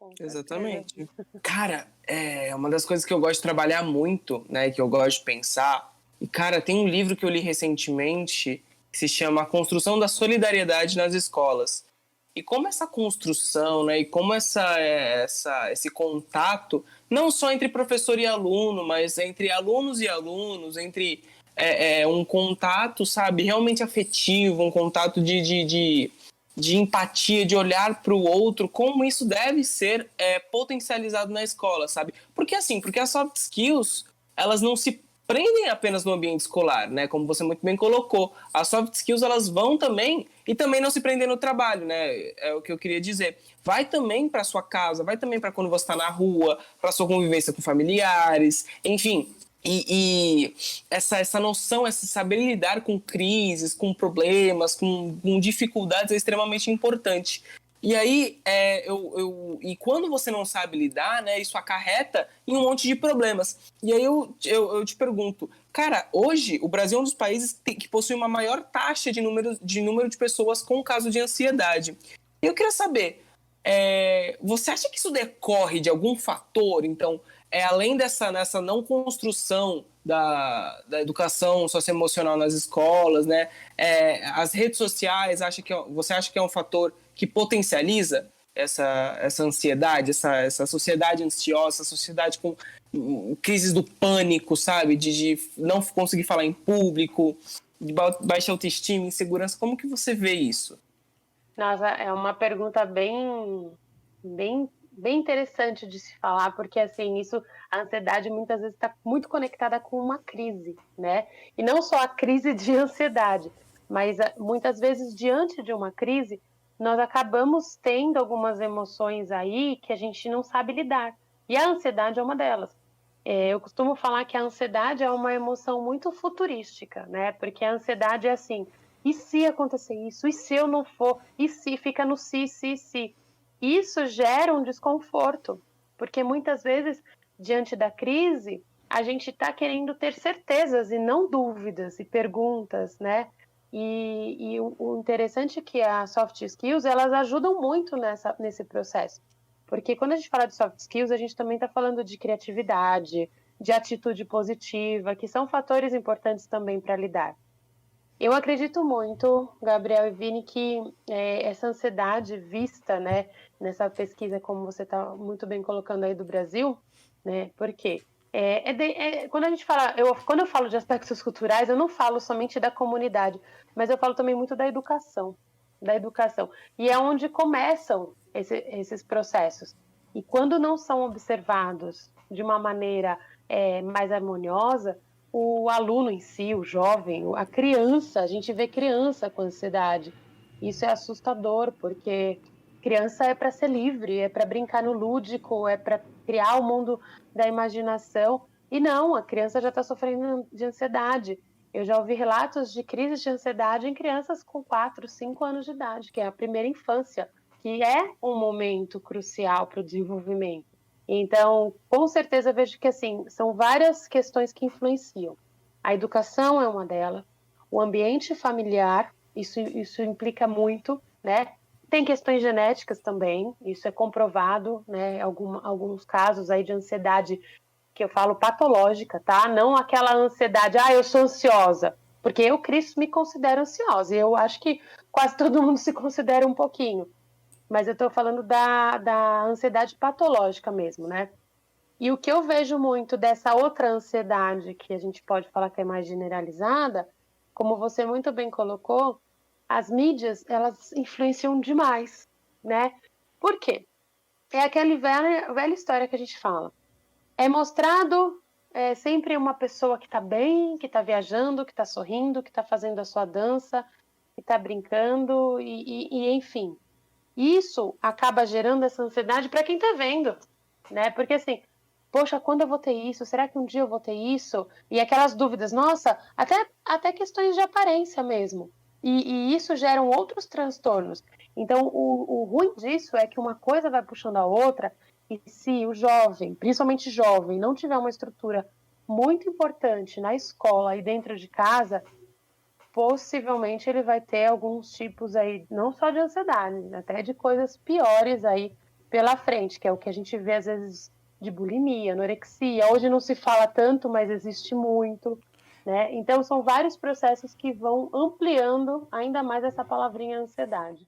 Com certeza. Exatamente. Cara, é uma das coisas que eu gosto de trabalhar muito, né, que eu gosto de pensar. E, cara, tem um livro que eu li recentemente que se chama A Construção da Solidariedade nas Escolas. E como essa construção, né, e como esse contato, não só entre professor e aluno, mas entre alunos e alunos, entre um contato, sabe, realmente afetivo, um contato de empatia, de olhar para o outro, como isso deve ser potencializado na escola, sabe? Porque assim, porque as soft skills, elas não se prendem apenas no ambiente escolar, né? Como você muito bem colocou. As soft skills, elas vão também, e também não se prendem no trabalho, né? É o que eu queria dizer. Vai também para sua casa, vai também para quando você está na rua, para sua convivência com familiares, enfim. E essa noção, esse saber lidar com crises, com problemas, com dificuldades é extremamente importante. E aí, e quando você não sabe lidar, né, isso acarreta em um monte de problemas. E aí eu te pergunto, cara, hoje o Brasil é um dos países que possui uma maior taxa de número de pessoas com caso de ansiedade. E eu queria saber, você acha que isso decorre de algum fator? Então, além nessa não construção da educação socioemocional nas escolas, né? As redes sociais, você acha que é um fator que potencializa essa ansiedade, essa sociedade ansiosa, essa sociedade com crises do pânico, sabe? De não conseguir falar em público, de baixa autoestima, insegurança. Como que você vê isso? Nossa, é uma pergunta bem interessante de se falar, porque assim, a ansiedade muitas vezes está muito conectada com uma crise, né? E não só a crise de ansiedade, mas muitas vezes diante de uma crise, nós acabamos tendo algumas emoções aí que a gente não sabe lidar. E a ansiedade é uma delas. Eu costumo falar que a ansiedade é uma emoção muito futurística, né? Porque a ansiedade é assim, e se acontecer isso? E se eu não for? E se? Fica no se. Isso gera um desconforto, porque muitas vezes, diante da crise, a gente está querendo ter certezas e não dúvidas e perguntas, né? E o interessante é que as soft skills, elas ajudam muito nesse processo. Porque quando a gente fala de soft skills, a gente também está falando de criatividade, de atitude positiva, que são fatores importantes também para lidar. Eu acredito muito, Gabriel e Vini, que essa ansiedade vista, né, nessa pesquisa, como você está muito bem colocando aí do Brasil, né? Por quê? Quando a gente fala, quando eu falo de aspectos culturais, eu não falo somente da comunidade, mas eu falo também muito da educação, e é onde começam esses processos. E quando não são observados de uma maneira mais harmoniosa, o aluno em si, o jovem, a criança, a gente vê criança com ansiedade. Isso é assustador, porque criança é para ser livre, é para brincar no lúdico, é para criar o mundo da imaginação. E não, a criança já está sofrendo de ansiedade. Eu já ouvi relatos de crises de ansiedade em crianças com 4, 5 anos de idade, que é a primeira infância, que é um momento crucial para o desenvolvimento. Então, com certeza, eu vejo que assim, são várias questões que influenciam. A educação é uma delas, o ambiente familiar, isso implica muito, né? Tem questões genéticas também, isso é comprovado, né? Alguns casos aí de ansiedade que eu falo patológica, tá? Não aquela ansiedade, eu sou ansiosa, porque eu, Cris, me considero ansiosa, e eu acho que quase todo mundo se considera um pouquinho, mas eu estou falando da ansiedade patológica mesmo, né? E o que eu vejo muito dessa outra ansiedade, que a gente pode falar que é mais generalizada, como você muito bem colocou, as mídias, elas influenciam demais, né? Por quê? É aquela velha história que a gente fala. É mostrado sempre uma pessoa que está bem, que está viajando, que está sorrindo, que está fazendo a sua dança, que está brincando, enfim. Isso acaba gerando essa ansiedade para quem está vendo, né? Porque assim, poxa, quando eu vou ter isso? Será que um dia eu vou ter isso? E aquelas dúvidas, nossa, até questões de aparência mesmo. E isso geram outros transtornos. Então, o ruim disso é que uma coisa vai puxando a outra, e se o jovem, principalmente jovem, não tiver uma estrutura muito importante na escola e dentro de casa, possivelmente ele vai ter alguns tipos aí, não só de ansiedade, até de coisas piores aí pela frente, que é o que a gente vê às vezes de bulimia, anorexia. Hoje não se fala tanto, mas existe muito, né? Então são vários processos que vão ampliando ainda mais essa palavrinha ansiedade.